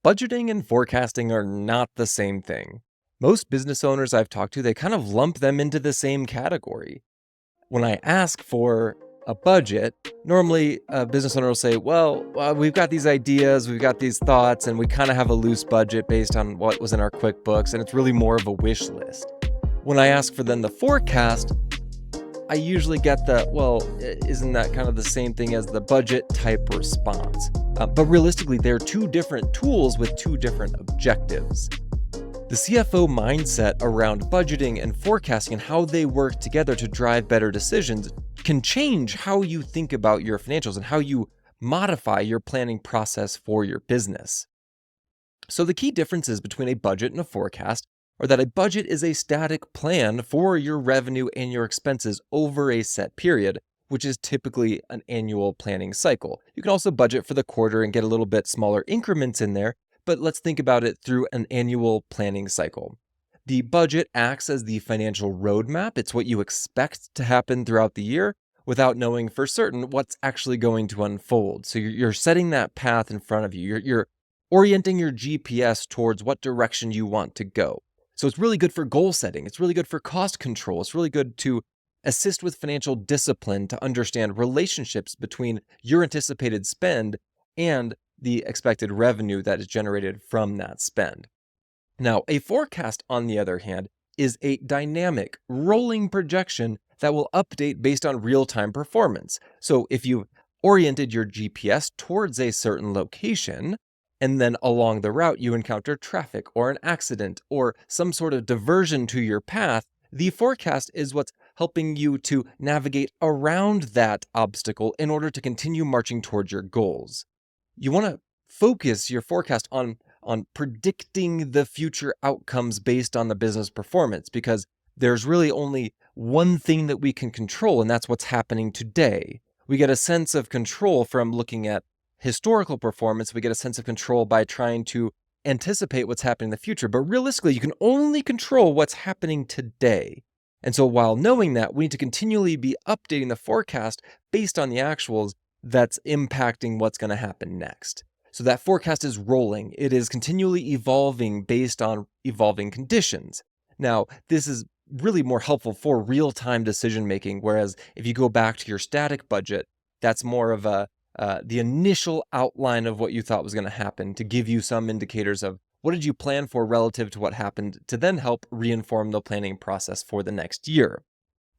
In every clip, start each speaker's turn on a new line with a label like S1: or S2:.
S1: Budgeting and forecasting are not the same thing. Most business owners I've talked to, they kind of lump them into the same category. When I ask for a budget, normally a business owner will say, we've got these ideas, we've got these thoughts, and we kind of have a loose budget based on what was in our QuickBooks, and it's really more of a wish list. When I ask for then the forecast, I usually get isn't that kind of the same thing as the budget type response? But realistically, they're two different tools with two different objectives. The CFO mindset around budgeting and forecasting and how they work together to drive better decisions can change how you think about your financials and how you modify your planning process for your business. So the key differences between a budget and a forecast are that a budget is a static plan for your revenue and your expenses over a set period, which is typically an annual planning cycle. You can also budget for the quarter and get a little bit smaller increments in there, but let's think about it through an annual planning cycle. The budget acts as the financial roadmap. It's what you expect to happen throughout the year without knowing for certain what's actually going to unfold. So you're setting that path in front of you. You're orienting your GPS towards what direction you want to go. So it's really good for goal setting. It's really good for cost control. It's really good to assist with financial discipline to understand relationships between your anticipated spend and the expected revenue that is generated from that spend. Now, a forecast, on the other hand, is a dynamic, rolling projection that will update based on real-time performance. So if you oriented your GPS towards a certain location, and then along the route you encounter traffic or an accident or some sort of diversion to your path, the forecast is what's helping you to navigate around that obstacle in order to continue marching towards your goals. You want to focus your forecast on predicting the future outcomes based on the business performance, because there's really only one thing that we can control, and that's what's happening today. We get a sense of control from looking at historical performance. We get a sense of control by trying to anticipate what's happening in the future. But realistically, you can only control what's happening today. And so while knowing that, we need to continually be updating the forecast based on the actuals that's impacting what's going to happen next. So that forecast is rolling. It is continually evolving based on evolving conditions. Now, this is really more helpful for real-time decision-making, whereas if you go back to your static budget, that's more of the initial outline of what you thought was going to happen to give you some indicators of what did you plan for relative to what happened to then help reinform the planning process for the next year.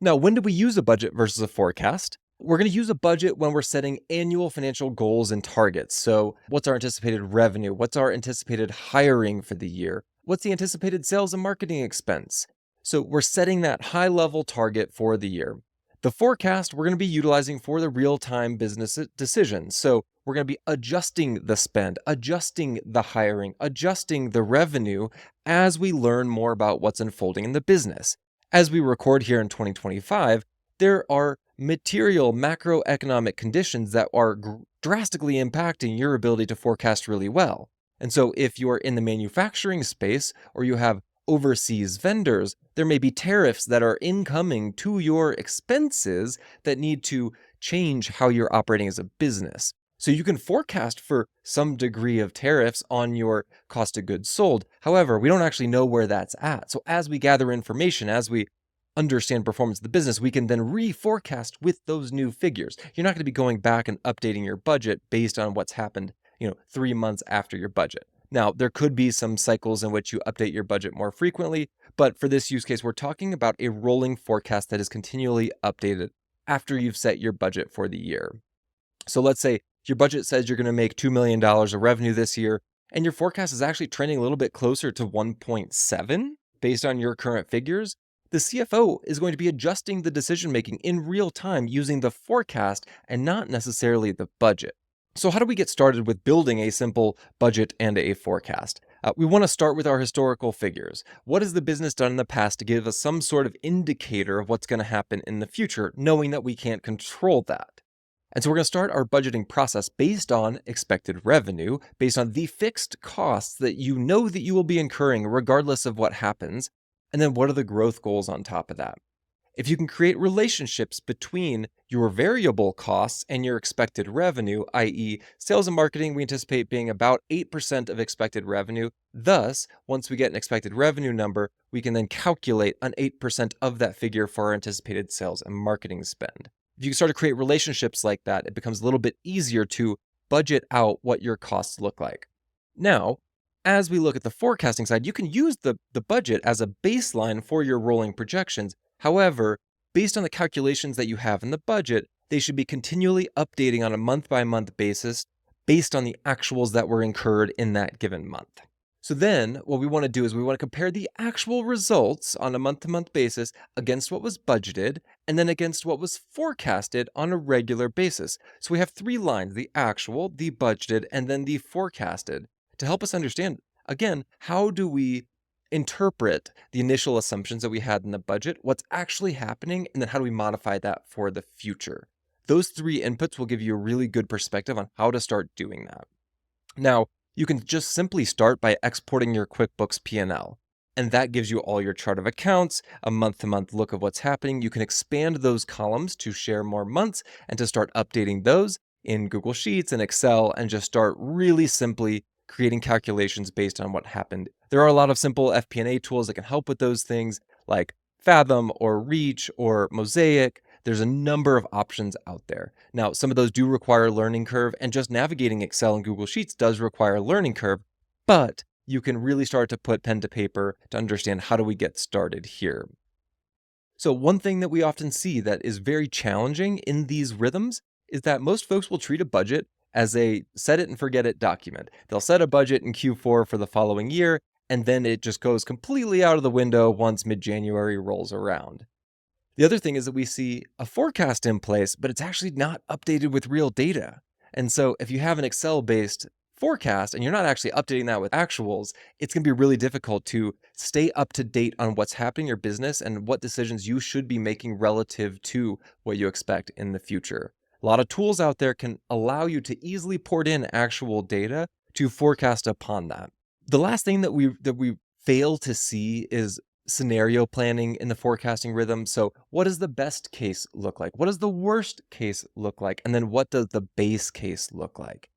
S1: Now, when do we use a budget versus a forecast? We're going to use a budget when we're setting annual financial goals and targets. So what's our anticipated revenue? What's our anticipated hiring for the year? What's the anticipated sales and marketing expense? So we're setting that high-level target for the year. The forecast we're going to be utilizing for the real-time business decisions. So we're going to be adjusting the spend, adjusting the hiring, adjusting the revenue as we learn more about what's unfolding in the business. As we record here in 2025, there are material macroeconomic conditions that are drastically impacting your ability to forecast really well. And so if you're in the manufacturing space or you have overseas vendors, there may be tariffs that are incoming to your expenses that need to change how you're operating as a business. So you can forecast for some degree of tariffs on your cost of goods sold. However, we don't actually know where that's at. So as we gather information, as we understand performance of the business, we can then reforecast with those new figures. You're not going to be going back and updating your budget based on what's happened, 3 months after your budget. Now, there could be some cycles in which you update your budget more frequently, but for this use case, we're talking about a rolling forecast that is continually updated after you've set your budget for the year. So let's say your budget says you're going to make $2 million of revenue this year, and your forecast is actually trending a little bit closer to 1.7 based on your current figures. The CFO is going to be adjusting the decision-making in real time using the forecast and not necessarily the budget. So how do we get started with building a simple budget and a forecast? We want to start with our historical figures. What has the business done in the past to give us some sort of indicator of what's going to happen in the future, knowing that we can't control that? And so we're going to start our budgeting process based on expected revenue, based on the fixed costs that you know that you will be incurring regardless of what happens. And then what are the growth goals on top of that? If you can create relationships between your variable costs and your expected revenue, i.e., sales and marketing, we anticipate being about 8% of expected revenue. Thus, once we get an expected revenue number, we can then calculate an 8% of that figure for our anticipated sales and marketing spend. If you start to create relationships like that, it becomes a little bit easier to budget out what your costs look like. Now, as we look at the forecasting side, you can use the budget as a baseline for your rolling projections. However, based on the calculations that you have in the budget, they should be continually updating on a month-by-month basis based on the actuals that were incurred in that given month. So then what we want to do is we want to compare the actual results on a month-to-month basis against what was budgeted and then against what was forecasted on a regular basis. So we have 3 lines, the actual, the budgeted, and then the forecasted, to help us understand, again, how do we interpret the initial assumptions that we had in the budget, what's actually happening, and then how do we modify that for the future. Those 3 inputs will give you a really good perspective on how to start doing that. Now, you can just simply start by exporting your QuickBooks P&L, and that gives you all your chart of accounts, a month-to-month look of what's happening. You can expand those columns to share more months and to start updating those in Google Sheets and Excel and just start really simply creating calculations based on what happened. There are a lot of simple FP&A tools that can help with those things like Fathom or Reach or Mosaic. There's a number of options out there. Now, some of those do require a learning curve, and just navigating Excel and Google Sheets does require a learning curve, but you can really start to put pen to paper to understand how do we get started here. So one thing that we often see that is very challenging in these rhythms is that most folks will treat a budget as a set it and forget it document. They'll set a budget in Q4 for the following year, and then it just goes completely out of the window once mid-January rolls around. The other thing is that we see a forecast in place, but it's actually not updated with real data. And so if you have an Excel-based forecast and you're not actually updating that with actuals, it's going to be really difficult to stay up to date on what's happening in your business and what decisions you should be making relative to what you expect in the future. A lot of tools out there can allow you to easily port in actual data to forecast upon that. The last thing that we fail to see is scenario planning in the forecasting rhythm. So what does the best case look like? What does the worst case look like? And then what does the base case look like?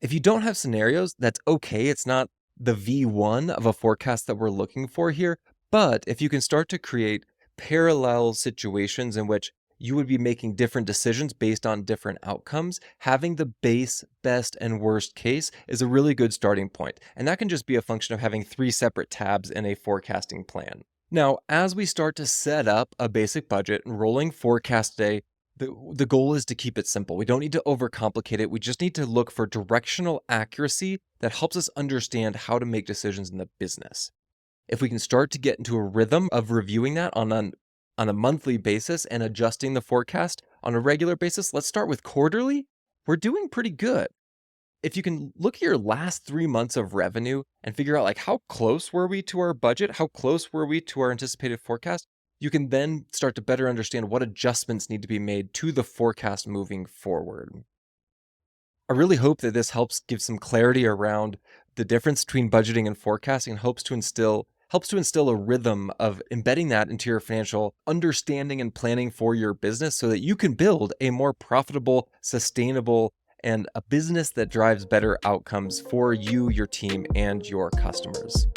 S1: If you don't have scenarios, that's okay. It's not the V1 of a forecast that we're looking for here. But if you can start to create parallel situations in which you would be making different decisions based on different outcomes, having the base, best, and worst case is a really good starting point. And that can just be a function of having 3 separate tabs in a forecasting plan. Now, as we start to set up a basic budget and rolling forecast day, the goal is to keep it simple. We don't need to overcomplicate it. We just need to look for directional accuracy that helps us understand how to make decisions in the business. If we can start to get into a rhythm of reviewing that on a monthly basis and adjusting the forecast on a regular basis, let's start with quarterly, we're doing pretty good. If you can look at your last 3 months of revenue and figure out like how close were we to our budget, how close were we to our anticipated forecast, you can then start to better understand what adjustments need to be made to the forecast moving forward. I really hope that this helps give some clarity around the difference between budgeting and forecasting and helps to instill a rhythm of embedding that into your financial understanding and planning for your business so that you can build a more profitable, sustainable, and a business that drives better outcomes for you, your team, and your customers.